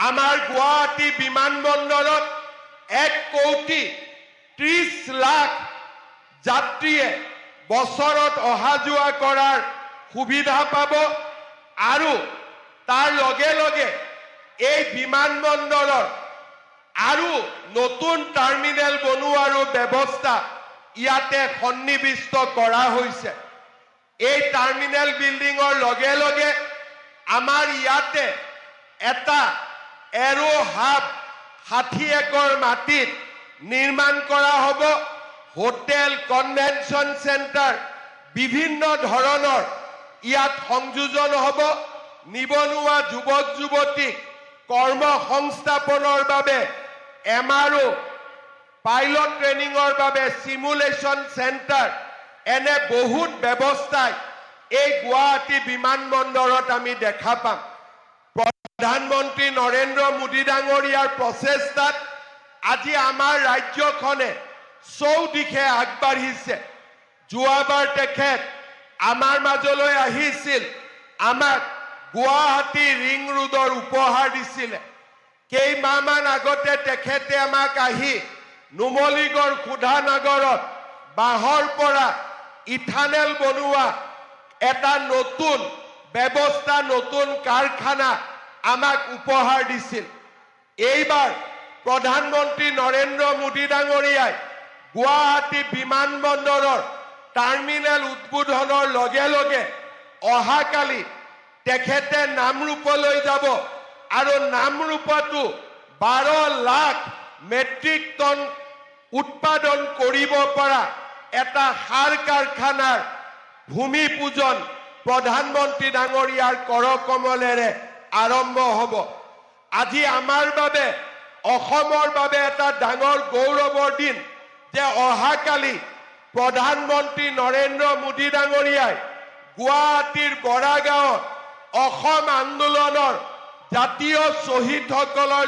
আমাৰ গুৱাহাটী বিমানবন্দৰত 1,30,00,000 যাত্ৰীয়ে বছৰত অহা যোৱা কৰাৰ সুবিধা পাব আৰু তাৰ লগে লগে এই বিমানবন্দৰৰ আৰু নতুন টাৰ্মিনেল বনোৱাৰো ব্যৱস্থা ইয়াতে সন্নিবিষ্ট কৰা হৈছে। এই টাৰ্মিনেল বিল্ডিঙৰ লগে লগে আমাৰ ইয়াতে এটা এৰো হাব 60 একৰ মাটিত নিৰ্মাণ কৰা হ'ব। হোটেল, কনভেনশ্যন চেণ্টাৰ বিভিন্ন ধৰণৰ ইয়াত সংযোজন হ'ব। নিবনুৱা যুৱক যুৱতীক কৰ্ম সংস্থাপনৰ বাবে MRO, পাইলট ট্ৰেইনিঙৰ বাবে সিমুলেশ্যন চেণ্টাৰ, এনে বহুত ব্যৱস্থাই এই গুৱাহাটী বিমানবন্দৰত আমি দেখা পাম। প্ৰধানমন্ত্ৰী নৰেন্দ্ৰ মোদী ডাঙৰীয়াৰ প্ৰচেষ্টাত আজি আমাৰ ৰাজ্যখনে চৌদিশে আগবাঢ়িছে। যোৱাবাৰ তেখেত আমাৰ মাজলৈ আহিছিল, আমাক গুৱাহাটী ৰিং ৰোডৰ উপহাৰ দিছিলে। কেইমাহমান আগতে তেখেতে আমাক আহি নুমলীগড় সুধানগৰত বাঁহৰ পৰা ইথানেল বনোৱা এটা নতুন ব্যৱস্থা, নতুন কাৰখানা আমাক উপহাৰ দিছিল। এইবাৰ প্ৰধানমন্ত্ৰী নৰেন্দ্ৰ মোদী ডাঙৰীয়াই গুৱাহাটী বিমানবন্দৰৰ টাৰ্মিনেল উদ্বোধনৰ লগে লগে অহাকালি তেখেতে নামৰূপলৈ যাব আৰু নামৰূপতো 12 লাখ মেট্ৰিক টন উৎপাদন কৰিব পৰা এটা সাৰ কাৰখানাৰ ভূমি পূজন প্ৰধানমন্ত্ৰী ডাঙৰীয়াৰ কৰকমলেৰে আৰম্ভ হ'ব। আজি আমাৰ বাবে, অসমৰ বাবে এটা ডাঙৰ গৌৰৱৰ দিন যে অহাকালি প্ৰধানমন্ত্ৰী নৰেন্দ্ৰ মোদী ডাঙৰীয়াই গুৱাহাটীৰ বৰাগাঁৱত অসম আন্দোলনৰ জাতীয় শ্বহীদসকলৰ